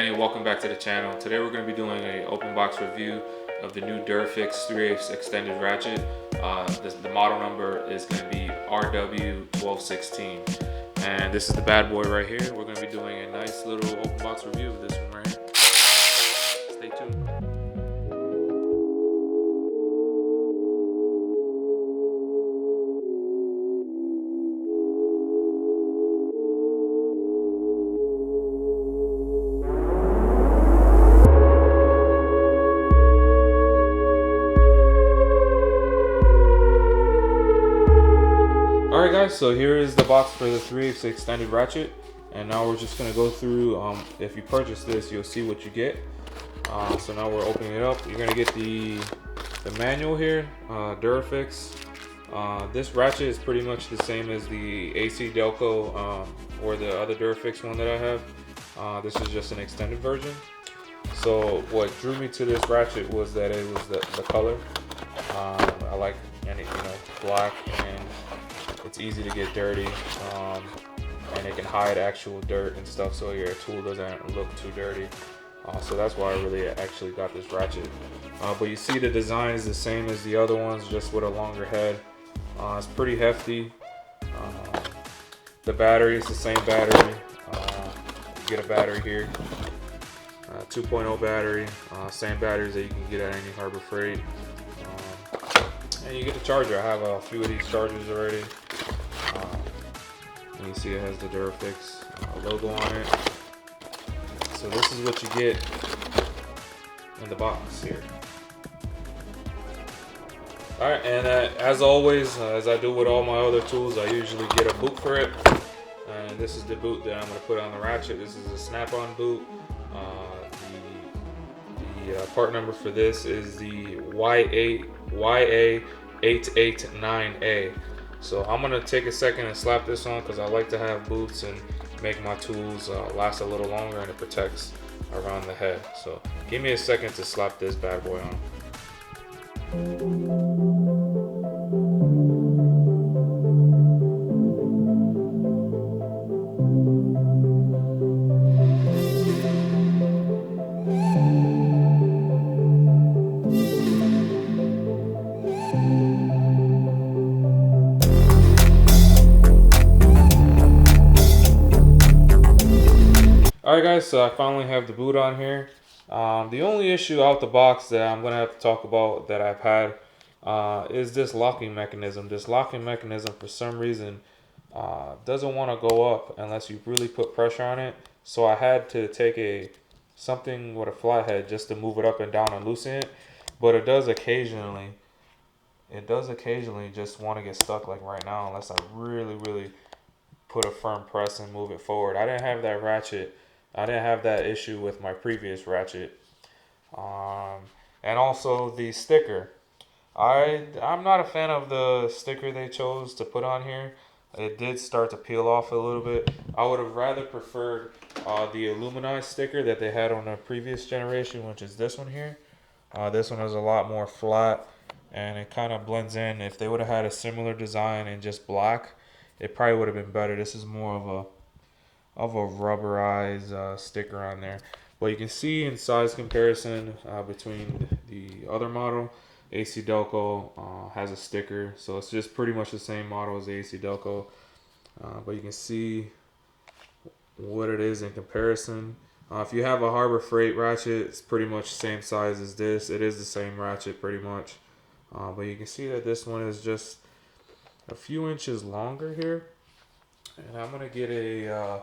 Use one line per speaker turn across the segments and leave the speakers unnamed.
Manny, welcome back to the channel. Today we're going to be doing an open box review of the new Durofix 3/8 extended ratchet. The model number is going to be RW1216, and this is the bad boy right here. We're going to be doing a nice little open box review of this one right here. Stay tuned. Alright guys, so here is the box for the 3/8 extended ratchet, and now we're just going to go through, if you purchase this, you'll see what you get. So now we're opening it up. You're going to get the manual here, Durofix. This ratchet is pretty much the same as the AC Delco or the other Durofix one that I have. This is just an extended version. So what drew me to this ratchet was that it was the color. I like black, and it's easy to get dirty, and it can hide actual dirt and stuff, so your tool doesn't look too dirty. So that's why I really actually got this ratchet. But you see the design is the same as the other ones, just with a longer head. It's pretty hefty. The battery is the same battery. You get a battery here, 2.0 battery, same batteries that you can get at any Harbor Freight. And you get the charger. I have a few of these chargers already. And you see it has the Durofix logo on it. So this is what you get in the box here. Alright, and as always, as I do with all my other tools, I usually get a boot for it. And this is the boot that I'm going to put on the ratchet. This is a snap-on boot. The part number for this is the YA889A. So I'm going to take a second and slap this on, because I like to have boots and make my tools last a little longer, and it protects around the head. So give me a second to slap this bad boy on. Alright guys, so I finally have the boot on here. The only issue out the box that I'm going to have to talk about that I've had is this locking mechanism. This locking mechanism, for some reason, doesn't want to go up unless you really put pressure on it. So I had to take something with a flathead just to move it up and down and loosen it. But it does occasionally just want to get stuck, like right now, unless I really put a firm press and move it forward. I didn't have that issue with my previous ratchet. And also the sticker. I'm not a fan of the sticker they chose to put on here. It did start to peel off a little bit. I would have rather preferred the aluminized sticker that they had on the previous generation, which is this one here. This one is a lot more flat, and it kind of blends in. If they would have had a similar design in just black, it probably would have been better. This is more of a rubberized sticker on there. But you can see in size comparison between the other model, AC Delco has a sticker, so it's just pretty much the same model as the AC Delco. But you can see what it is in comparison. If you have a Harbor Freight ratchet, it's pretty much the same size as this. It is the same ratchet pretty much. But you can see that this one is just a few inches longer here. And I'm gonna get a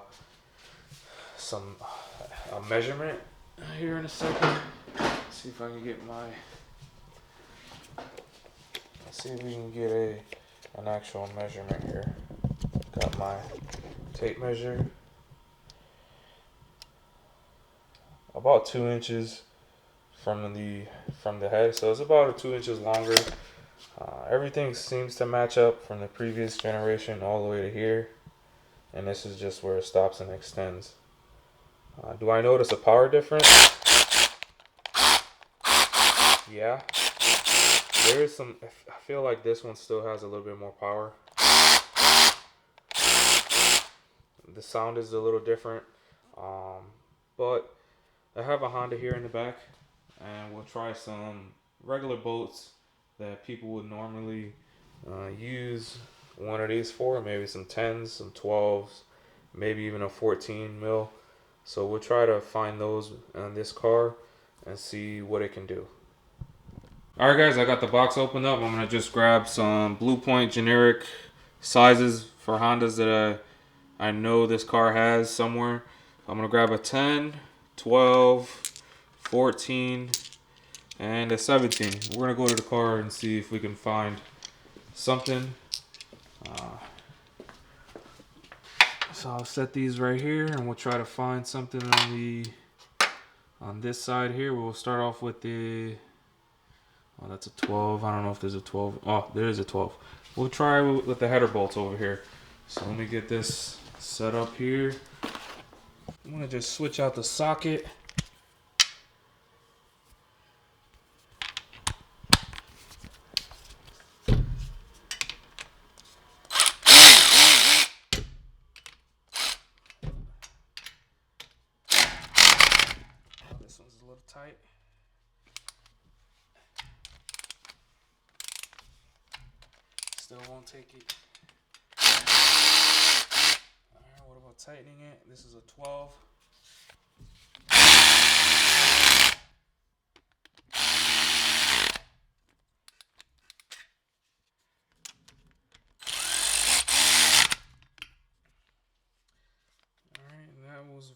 measurement here in a second. See if I can get let's see if we can get an actual measurement here. Got my tape measure. About 2 inches from the head, so it's about 2 inches longer. Everything seems to match up from the previous generation all the way to here, and this is just where it stops and extends. Do I notice a power difference? Yeah, there is some. I feel like this one still has a little bit more power. The sound is a little different, but I have a Honda here in the back, and we'll try some regular bolts that people would normally use one of these for. Maybe some 10s, some 12s, maybe even a 14 mil. So we'll try to find those on this car and see what it can do. Alright guys, I got the box opened up. I'm going to just grab some Blue Point generic sizes for Hondas that I know this car has somewhere. I'm going to grab a 10, 12, 14, and a 17. We're going to go to the car and see if we can find something. So I'll set these right here and we'll try to find something on this side here. We'll start off with the, oh, that's a 12. I don't know if there's a 12. Oh, there is a 12. We'll try with the header bolts over here. So let me get this set up here. I'm gonna just switch out the socket. This one's a little tight. Still won't take it. Alright, what about tightening it? This is a 12. Alright, and that was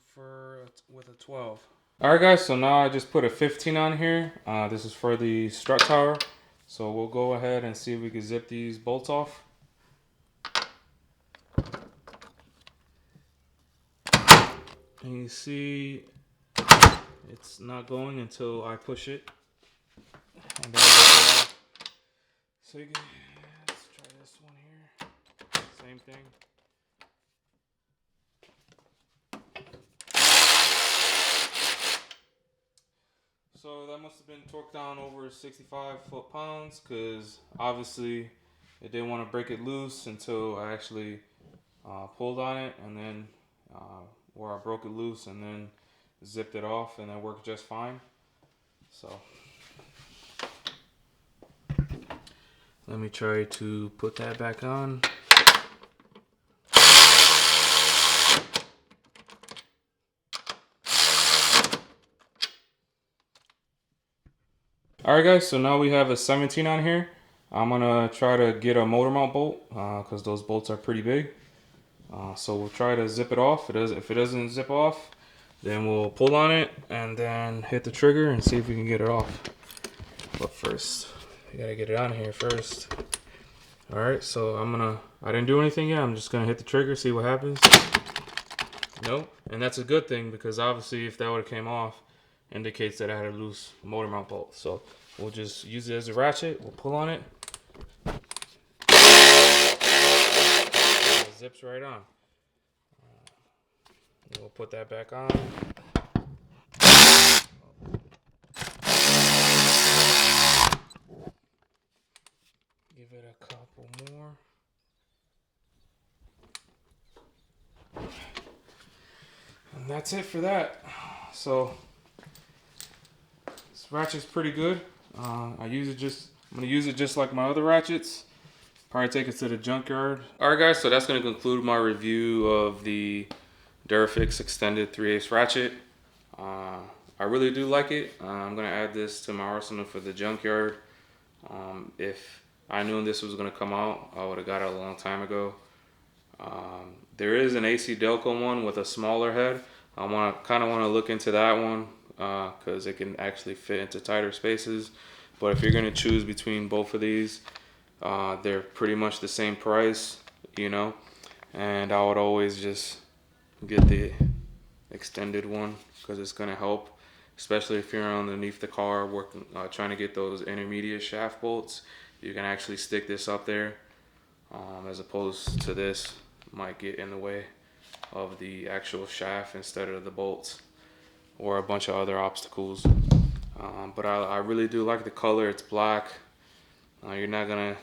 with a 12. Alright guys, so now I just put a 15 on here. This is for the strut tower. So we'll go ahead and see if we can zip these bolts off. And you see it's not going until I push it. And then so you can, let's try this one here. Same thing. So that must have been torqued down over 65 foot-pounds because obviously it didn't want to break it loose until I actually pulled on it, and then where I broke it loose and then zipped it off, and it worked just fine. So let me try to put that back on. Alright guys, so now we have a 17 on here. I'm gonna try to get a motor mount bolt because those bolts are pretty big. So we'll try to zip it off. If it doesn't zip off, then we'll pull on it and then hit the trigger and see if we can get it off. But first, we gotta get it on here first. Alright, so I didn't do anything yet. I'm just gonna hit the trigger, see what happens. Nope, and that's a good thing because obviously if that would have came off, indicates that I had a loose motor mount bolt. So we'll just use it as a ratchet. We'll pull on it. It zips right on. We'll put that back on. Give it a couple more. And that's it for that. So this ratchet's pretty good. I'm gonna use it just like my other ratchets. Probably take it to the junkyard. Alright guys, so that's gonna conclude my review of the Durofix extended 3/8 ratchet. I really do like it. I'm gonna add this to my arsenal for the junkyard. If I knew this was gonna come out, I would have got it a long time ago. There is an AC Delco one with a smaller head. I kind of want to look into that one because it can actually fit into tighter spaces. But if you're gonna choose between both of these, they're pretty much the same price, you know. And I would always just get the extended one because it's gonna help, especially if you're underneath the car working, trying to get those intermediate shaft bolts. You can actually stick this up there, as opposed to this might get in the way of the actual shaft instead of the bolts or a bunch of other obstacles. But I really do like the color. It's black. You're not gonna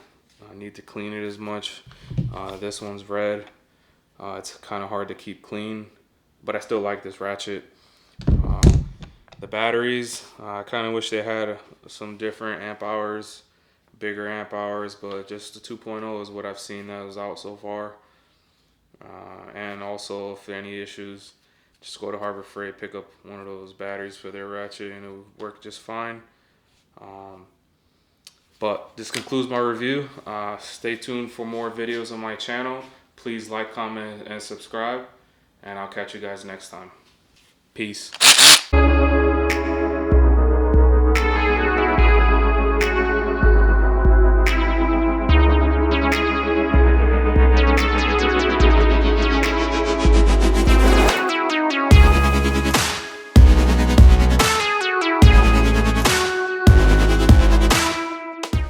need to clean it as much. This one's red. It's kind of hard to keep clean, but I still like this ratchet. The batteries, I kind of wish they had some different amp hours, bigger amp hours, but just the 2.0 is what I've seen that is out so far. And also, if any issues, just go to Harbor Freight, pick up one of those batteries for their ratchet, and it'll work just fine. But this concludes my review. Stay tuned for more videos on my channel. Please like, comment, and subscribe. And I'll catch you guys next time. Peace.